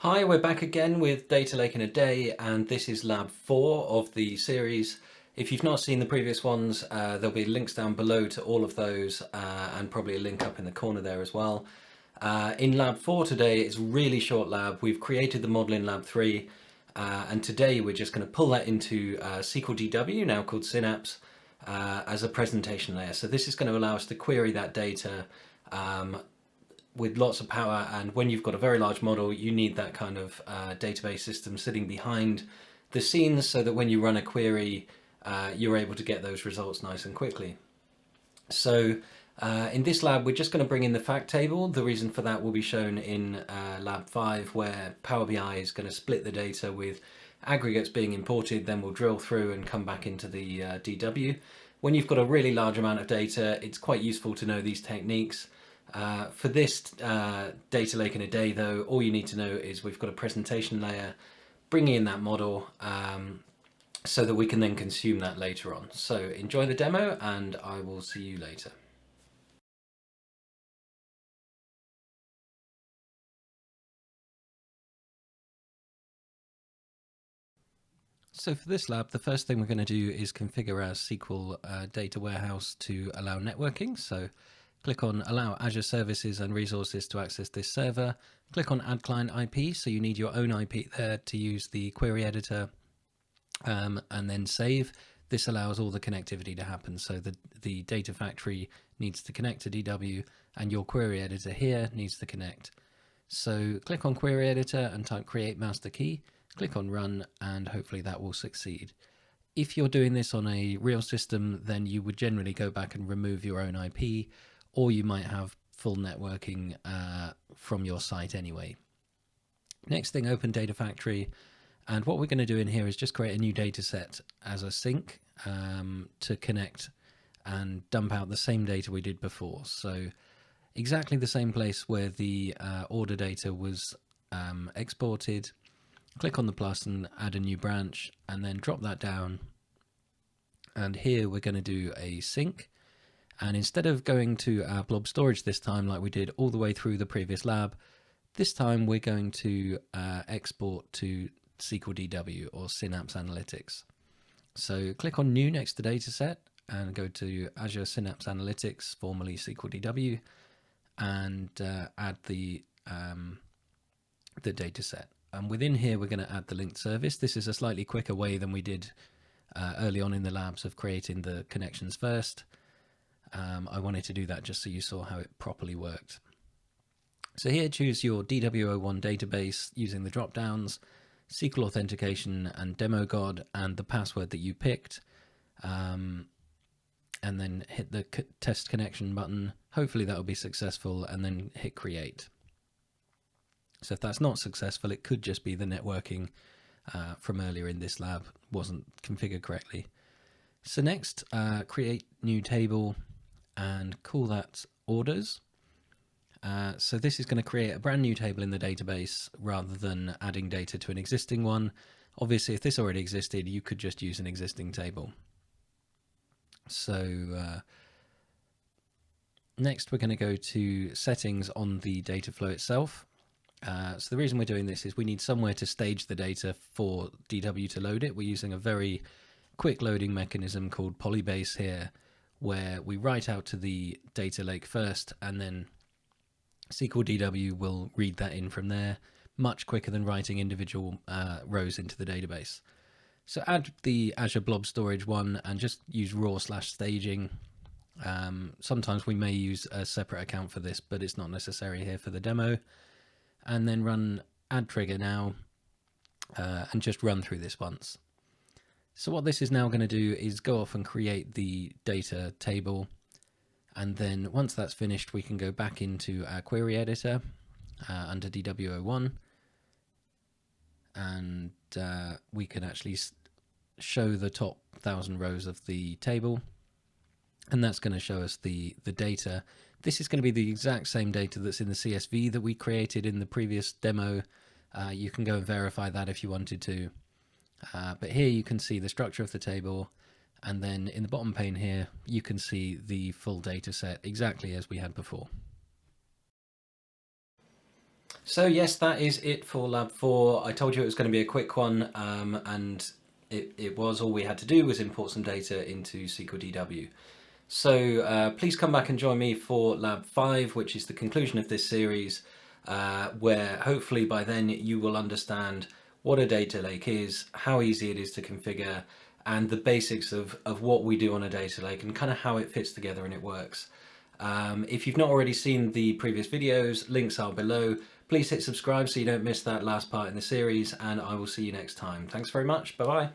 Hi, we're back again with Data Lake in a Day, and this is lab 4 of the series. If you've not seen the previous ones, there'll be links down below to all of those, and probably a link up in the corner there as well. In lab 4 today, it's a really short lab. We've created the model in lab 3, and today we're just going to pull that into SQL DW, now called Synapse, as a presentation layer. So this is going to allow us to query that data with lots of power, and when you've got a very large model, you need that kind of database system sitting behind the scenes so that when you run a query, you're able to get those results nice and quickly. So in this lab, we're just going to bring in the fact table. The reason for that will be shown in lab 5, where Power BI is going to split the data with aggregates being imported, then we'll drill through and come back into the DW. When you've got a really large amount of data, it's quite useful to know these techniques. For this data lake in a day, though, all you need to know is we've got a presentation layer bringing in that model so that we can then consume that later on. So enjoy the demo, and I will see you later. So for this lab, the first thing we're going to do is configure our SQL data warehouse to allow networking. So click on Allow Azure Services and Resources to access this server. Click on Add Client IP, so you need your own IP there to use the query editor, and then save. This allows all the connectivity to happen. So the data factory needs to connect to DW, and your query editor here needs to connect. So click on Query Editor and type Create Master Key. Click on Run, and hopefully that will succeed. If you're doing this on a real system, then you would generally go back and remove your own IP, or you might have full networking from your site anyway. Next thing, open Data Factory. And what we're going to do in here is just create a new data set as a sink to connect and dump out the same data we did before. So exactly the same place where the order data was exported. Click on the plus and add a new branch, and then drop that down. And here we're going to do a sync. And instead of going to our blob storage this time like we did all the way through the previous lab, this time we're going to export to SQL DW or Synapse Analytics. So click on New next to Dataset and go to Azure Synapse Analytics, formerly SQL DW, and add the dataset. And within here, we're going to add the linked service. This is a slightly quicker way than we did early on in the labs of creating the connections first. I wanted to do that just so you saw how it properly worked. So here, choose your DW01 database using the drop-downs, SQL authentication and demo god, and the password that you picked. And then hit the test connection button. Hopefully that will be successful, and then hit create. So if that's not successful, it could just be the networking from earlier in this lab wasn't configured correctly. So next, create new table and call that orders. So this is going to create a brand new table in the database rather than adding data to an existing one. Obviously, if this already existed, you could just use an existing table. So next, we're going to go to settings on the data flow itself. So the reason we're doing this is we need somewhere to stage the data for DW to load it. We're using a very quick loading mechanism called Polybase here, where we write out to the data lake first, and then SQL DW will read that in from there, much quicker than writing individual rows into the database. So add the Azure Blob Storage one and just use raw/staging. Sometimes we may use a separate account for this, but it's not necessary here for the demo. And then run add trigger now and just run through this once. So what this is now going to do is go off and create the data table. And then once that's finished, we can go back into our query editor under DW01. And we can actually show the top 1,000 rows of the table. And that's going to show us the data. This is going to be the exact same data that's in the CSV that we created in the previous demo. You can go and verify that if you wanted to. But here you can see the structure of the table. And then in the bottom pane here, you can see the full data set exactly as we had before. So yes, that is it for Lab 4. I told you it was going to be a quick one, and it was. All we had to do was import some data into SQL DW. So please come back and join me for Lab 5, which is the conclusion of this series, where hopefully by then you will understand what a data lake is, how easy it is to configure, and the basics of what we do on a data lake and kind of how it fits together and it works. If you've not already seen the previous videos, links are below. Please hit subscribe so you don't miss that last part in the series, and I will see you next time. Thanks very much. Bye-bye.